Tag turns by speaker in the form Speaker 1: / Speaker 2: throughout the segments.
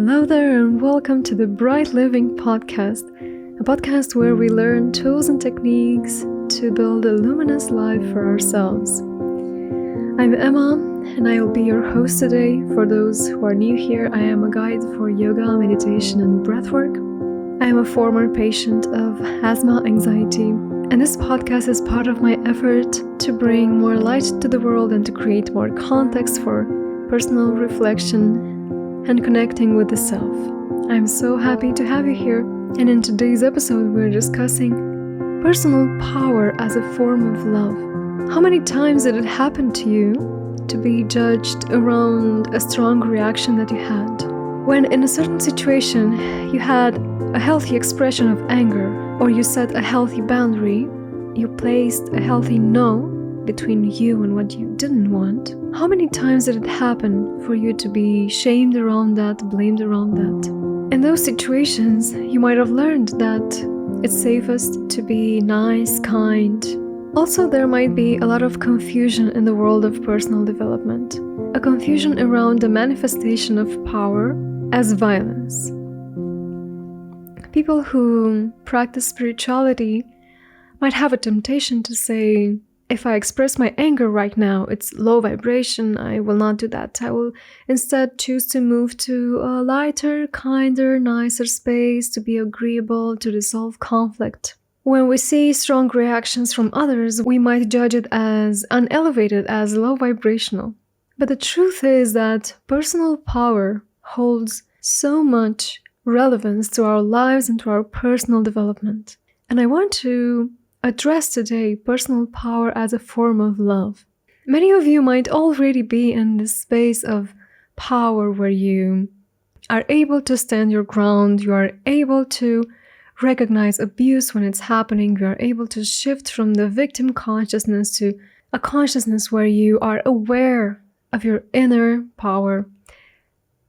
Speaker 1: Hello there and welcome to the Bright Living Podcast, a podcast where we learn tools and techniques to build a luminous life for ourselves. I'm Emma and I will be your host today. For those who are new here, I am a guide for yoga, meditation and breathwork. I am a former patient of asthma anxiety, and this podcast is part of my effort to bring more light to the world and to create more context for personal reflection and connecting with the self. I'm so happy to have you here, and in today's episode we're discussing personal power as a form of love. How many times did it happen to you to be judged around a strong reaction that you had? When in a certain situation you had a healthy expression of anger, or you set a healthy boundary, you placed a healthy no between you and what you didn't want, how many times did it happen for you to be shamed around that, blamed around that? In those situations, you might have learned that it's safest to be nice, kind. Also, there might be a lot of confusion in the world of personal development. A confusion around the manifestation of power as violence. People who practice spirituality might have a temptation to say, if I express my anger right now, it's low vibration, I will not do that. I will instead choose to move to a lighter, kinder, nicer space, to be agreeable, to resolve conflict. When we see strong reactions from others, we might judge it as unelevated, as low vibrational. But the truth is that personal power holds so much relevance to our lives and to our personal development. And I want to address today personal power as a form of love. Many of you might already be in this space of power where you are able to stand your ground, you are able to recognize abuse when it's happening, you are able to shift from the victim consciousness to a consciousness where you are aware of your inner power.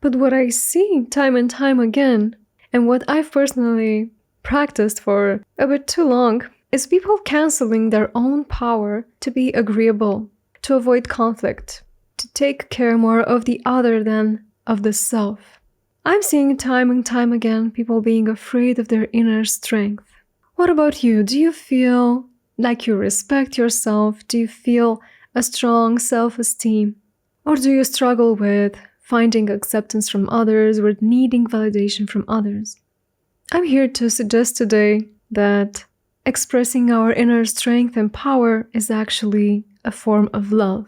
Speaker 1: But what I see time and time again, and what I've personally practiced for a bit too long, is people canceling their own power to be agreeable, to avoid conflict, to take care more of the other than of the self. I'm seeing time and time again people being afraid of their inner strength. What about you? Do you feel like you respect yourself? Do you feel a strong self-esteem? Or do you struggle with finding acceptance from others, with needing validation from others? I'm here to suggest today that expressing our inner strength and power is actually a form of love.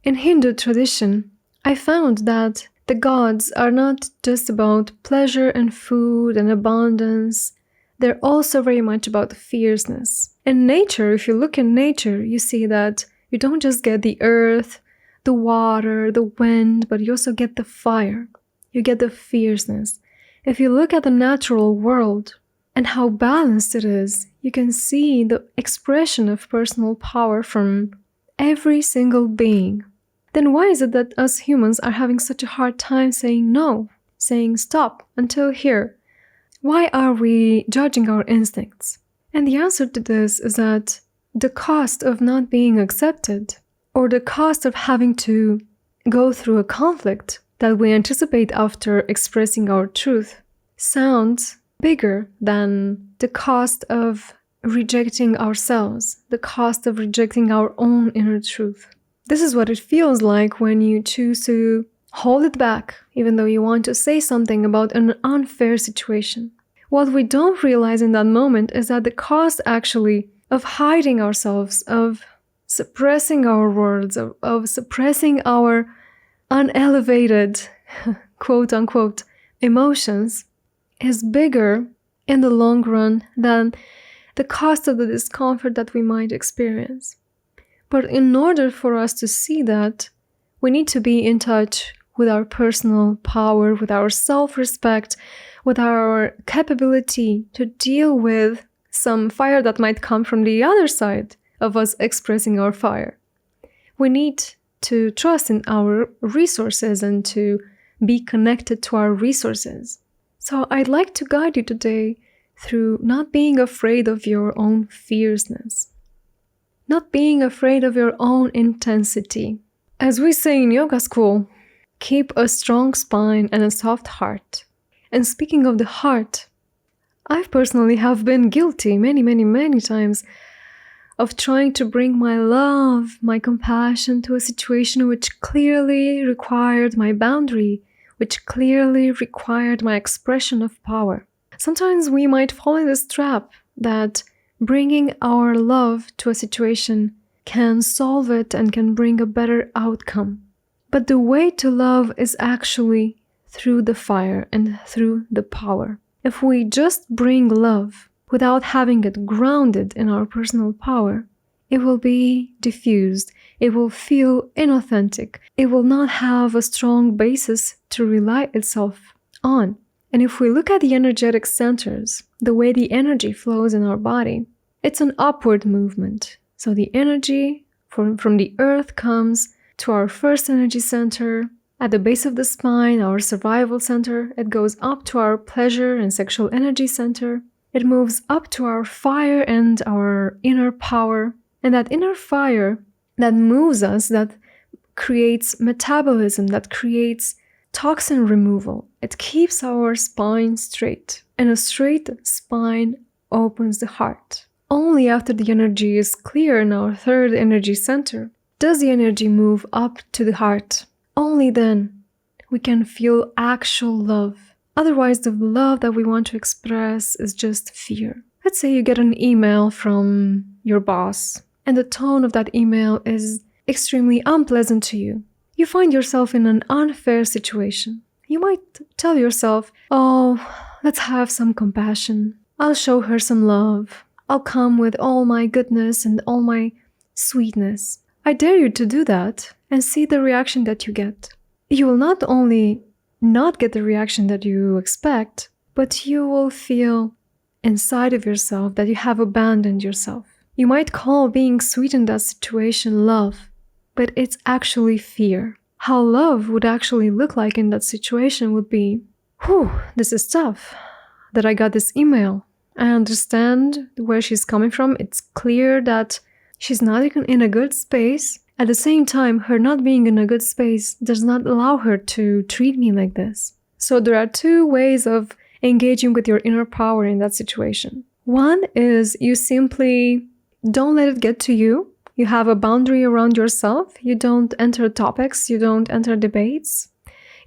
Speaker 1: In Hindu tradition, I found that the gods are not just about pleasure and food and abundance. They're also very much about fierceness. In nature, if you look in nature, you see that you don't just get the earth, the water, the wind, but you also get the fire. You get the fierceness. If you look at the natural world and how balanced it is, you can see the expression of personal power from every single being. Then why is it that us humans are having such a hard time saying no, saying stop, until here? Why are we judging our instincts? And the answer to this is that the cost of not being accepted, or the cost of having to go through a conflict that we anticipate after expressing our truth, sounds bigger than the cost of rejecting ourselves, the cost of rejecting our own inner truth. This is what it feels like when you choose to hold it back, even though you want to say something about an unfair situation. What we don't realize in that moment is that the cost actually of hiding ourselves, of suppressing our words, of suppressing our unelevated, quote-unquote, emotions, is bigger in the long run than the cost of the discomfort that we might experience. But in order for us to see that, we need to be in touch with our personal power, with our self-respect, with our capability to deal with some fire that might come from the other side of us expressing our fire. We need to trust in our resources and to be connected to our resources. So I'd like to guide you today through not being afraid of your own fierceness, not being afraid of your own intensity. As we say in yoga school, keep a strong spine and a soft heart. And speaking of the heart, I personally have been guilty many times of trying to bring my love, my compassion to a situation which clearly required my boundary, which clearly required my expression of power. Sometimes we might fall in this trap that bringing our love to a situation can solve it and can bring a better outcome. But the way to love is actually through the fire and through the power. If we just bring love without having it grounded in our personal power, it will be diffused, it will feel inauthentic, it will not have a strong basis to rely itself on. And if we look at the energetic centers, the way the energy flows in our body, it's an upward movement. So the energy from the earth comes to our first energy center, at the base of the spine, our survival center. It goes up to our pleasure and sexual energy center. It moves up to our fire and our inner power. And that inner fire that moves us, that creates metabolism, that creates toxin removal. It keeps our spine straight. And a straight spine opens the heart. Only after the energy is clear in our third energy center does the energy move up to the heart. Only then we can feel actual love. Otherwise, the love that we want to express is just fear. Let's say you get an email from your boss, and the tone of that email is extremely unpleasant to you. You find yourself in an unfair situation. You might tell yourself, oh, let's have some compassion. I'll show her some love. I'll come with all my goodness and all my sweetness. I dare you to do that and see the reaction that you get. You will not only not get the reaction that you expect, but you will feel inside of yourself that you have abandoned yourself. You might call being sweet in that situation love, but it's actually fear. How love would actually look like in that situation would be, this is tough that I got this email. I understand where she's coming from. It's clear that she's not in a good space. At the same time, her not being in a good space does not allow her to treat me like this. So there are two ways of engaging with your inner power in that situation. One is you simply don't let it get to you. You have a boundary around yourself. You don't enter topics. You don't enter debates.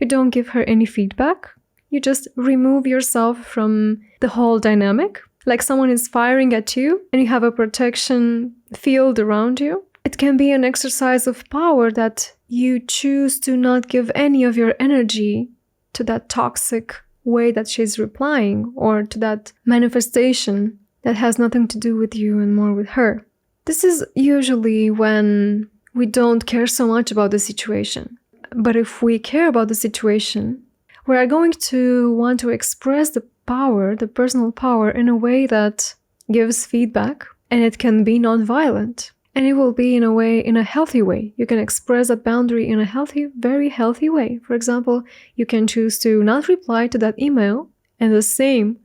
Speaker 1: You don't give her any feedback. You just remove yourself from the whole dynamic. Like someone is firing at you and you have a protection field around you. It can be an exercise of power that you choose to not give any of your energy to that toxic way that she's replying, or to that manifestation that has nothing to do with you and more with her. This is usually when we don't care so much about the situation. But if we care about the situation, we are going to want to express the power, the personal power, in a way that gives feedback, and it can be non-violent. And it will be in a healthy way. You can express that boundary in a healthy, very healthy way. For example, you can choose to not reply to that email in the same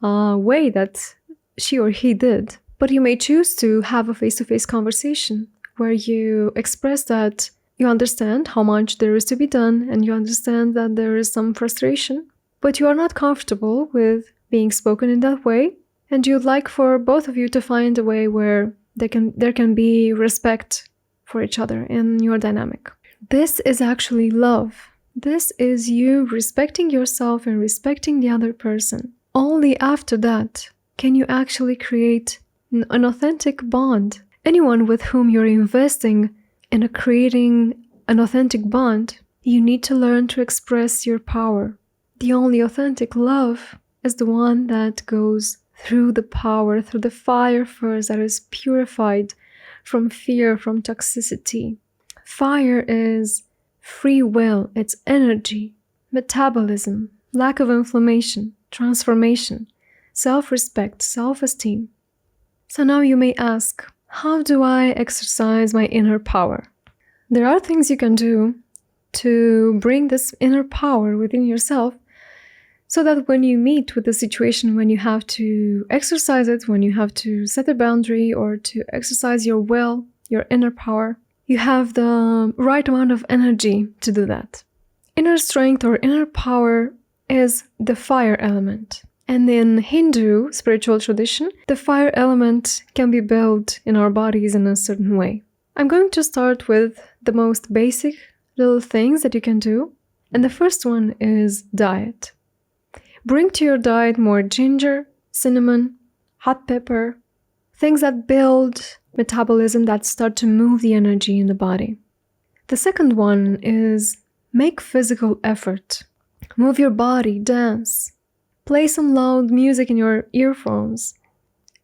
Speaker 1: way that she or he did. But you may choose to have a face-to-face conversation where you express that you understand how much there is to be done and you understand that there is some frustration, but you are not comfortable with being spoken in that way, and you'd like for both of you to find a way where there can be respect for each other in your dynamic. This is actually love. This is you respecting yourself and respecting the other person. Only after that can you actually create an authentic bond. Anyone with whom you're investing in creating an authentic bond, you need to learn to express your power. The only authentic love is the one that goes through the power, through the fire first, that is purified from fear, from toxicity. Fire is free will, it's energy, metabolism, lack of inflammation, transformation, self-respect, self-esteem. So now you may ask, how do I exercise my inner power? There are things you can do to bring this inner power within yourself, so that when you meet with the situation, when you have to exercise it, when you have to set a boundary or to exercise your will, your inner power, you have the right amount of energy to do that. Inner strength or inner power is the fire element. And in Hindu spiritual tradition, the fire element can be built in our bodies in a certain way. I'm going to start with the most basic little things that you can do. And the first one is diet. Bring to your diet more ginger, cinnamon, hot pepper, things that build metabolism, that start to move the energy in the body. The second one is make physical effort. Move your body, dance. Play some loud music in your earphones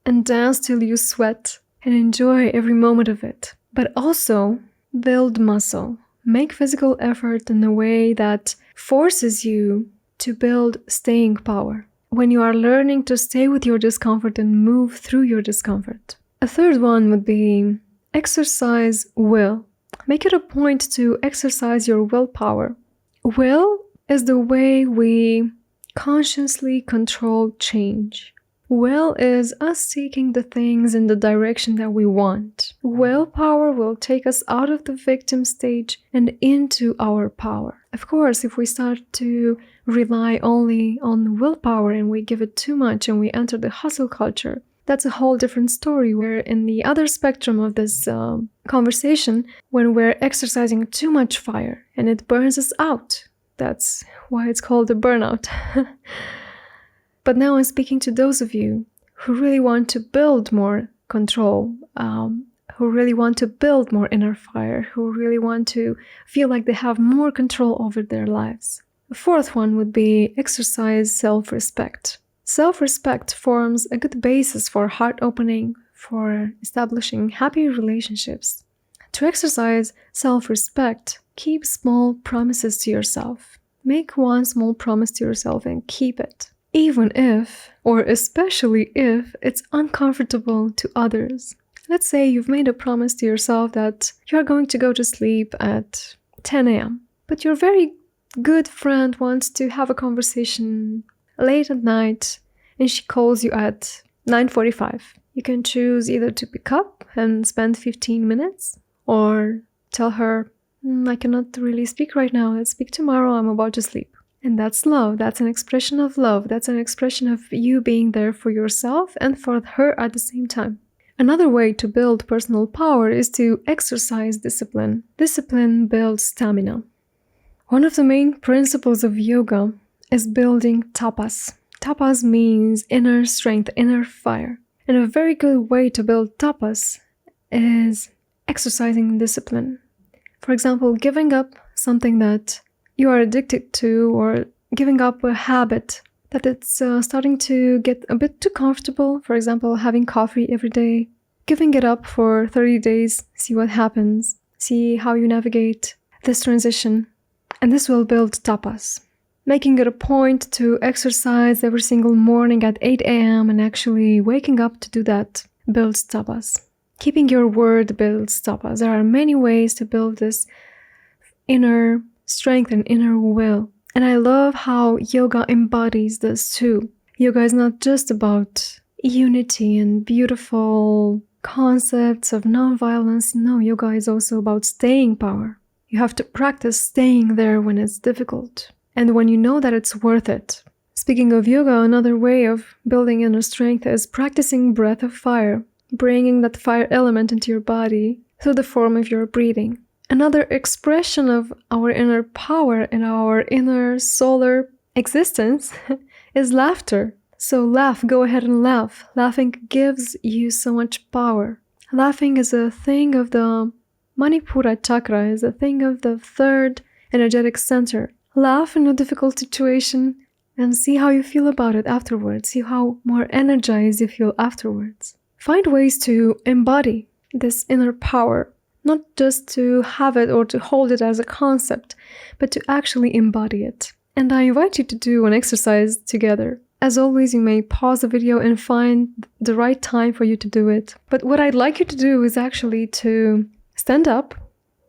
Speaker 1: and dance till you sweat and enjoy every moment of it. But also build muscle. Make physical effort in a way that forces you to build staying power. When you are learning to stay with your discomfort and move through your discomfort. A third one would be exercise will. Make it a point to exercise your willpower. Will is the way we consciously control change. Will is us taking the things in the direction that we want. Willpower will take us out of the victim stage and into our power. Of course, if we start to rely only on willpower and we give it too much and we enter the hustle culture, that's a whole different story. Where in the other spectrum of this conversation, when we're exercising too much fire and it burns us out, that's why it's called a burnout. But now I'm speaking to those of you who really want to build more control, who really want to build more inner fire, who really want to feel like they have more control over their lives. The fourth one would be exercise self-respect. Self-respect forms a good basis for heart opening, for establishing happy relationships. To exercise self-respect, keep small promises to yourself. Make one small promise to yourself and keep it. Even if, or especially if, it's uncomfortable to others. Let's say you've made a promise to yourself that you're going to go to sleep at 10 a.m., but your very good friend wants to have a conversation late at night and she calls you at 9:45. You can choose either to pick up and spend 15 minutes or tell her, I cannot really speak right now, let's speak tomorrow, I'm about to sleep. And that's love. That's an expression of love. That's an expression of you being there for yourself and for her at the same time. Another way to build personal power is to exercise discipline. Discipline builds stamina. One of the main principles of yoga is building tapas. Tapas means inner strength, inner fire. And a very good way to build tapas is exercising discipline. For example, giving up something that you are addicted to, or giving up a habit that it's starting to get a bit too comfortable. For example, having coffee every day, giving it up for 30 days, see what happens, see how you navigate this transition. And this will build tapas. Making it a point to exercise every single morning at 8 a.m. and actually waking up to do that builds tapas. Keeping your word builds tapas. There are many ways to build this inner strength and inner will. And I love how yoga embodies this too. Yoga is not just about unity and beautiful concepts of non-violence. No, yoga is also about staying power. You have to practice staying there when it's difficult and when you know that it's worth it. Speaking of yoga, another way of building inner strength is practicing breath of fire, bringing that fire element into your body through the form of your breathing. Another expression of our inner power and our inner solar existence is laughter. So laugh, go ahead and laugh. Laughing gives you so much power. Laughing is a thing of the Manipura chakra, is a thing of the third energetic center. Laugh in a difficult situation and see how you feel about it afterwards. See how more energized you feel afterwards. Find ways to embody this inner power. Not just to have it or to hold it as a concept, but to actually embody it. And I invite you to do an exercise together. As always, you may pause the video and find the right time for you to do it. But what I'd like you to do is actually to stand up,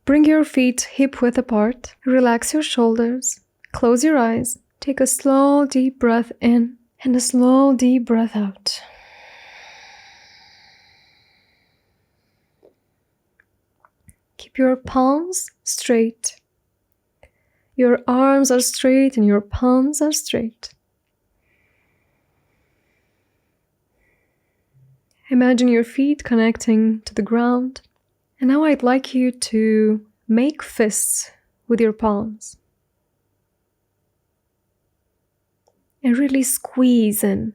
Speaker 1: bring your feet hip-width apart, relax your shoulders, close your eyes, take a slow, deep breath in and a slow, deep breath out. Keep your palms straight. Your arms are straight and your palms are straight. Imagine your feet connecting to the ground. And now I'd like you to make fists with your palms. And really squeeze in.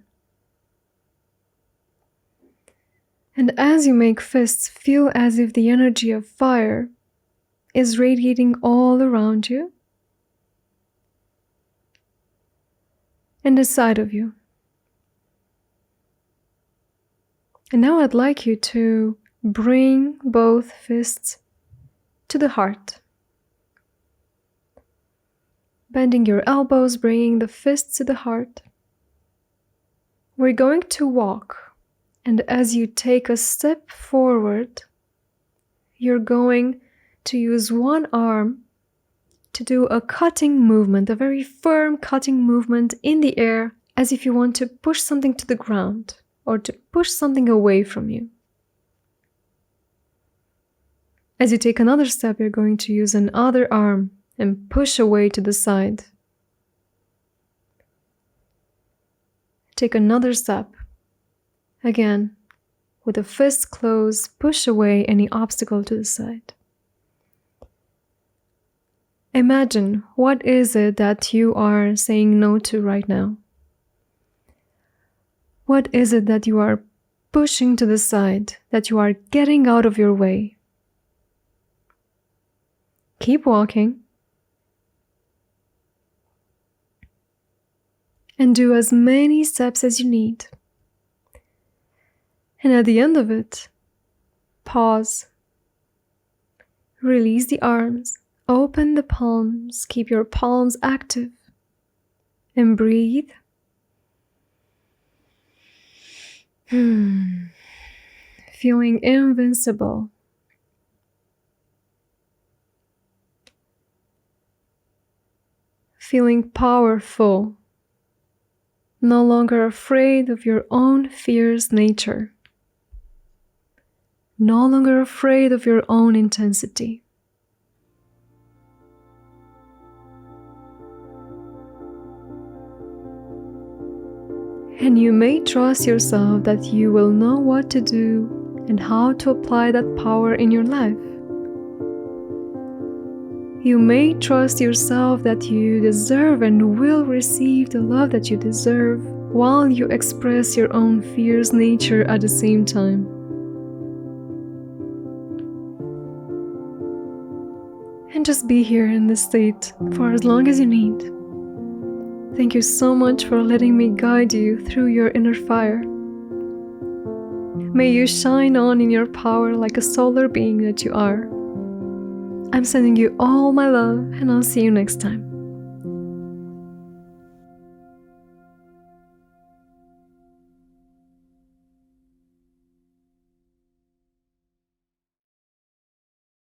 Speaker 1: And as you make fists, feel as if the energy of fire is radiating all around you and inside of you. And now I'd like you to bring both fists to the heart. Bending your elbows, bringing the fists to the heart. We're going to walk, and as you take a step forward, you're going to use one arm to do a cutting movement, a very firm cutting movement in the air, as if you want to push something to the ground or to push something away from you. As you take another step, you're going to use another arm and push away to the side. Take another step. Again, with the fist closed, push away any obstacle to the side. Imagine, what is it that you are saying no to right now? What is it that you are pushing to the side, that you are getting out of your way? Keep walking. And do as many steps as you need. And at the end of it, pause. Release the arms. Open the palms. Keep your palms active. And breathe. Feeling invincible. Feeling powerful. No longer afraid of your own fierce nature. No longer afraid of your own intensity. And you may trust yourself that you will know what to do and how to apply that power in your life. You may trust yourself that you deserve and will receive the love that you deserve while you express your own fierce nature at the same time. And just be here in this state for as long as you need. Thank you so much for letting me guide you through your inner fire. May you shine on in your power like a solar being that you are. I'm sending you all my love, and I'll see you next time.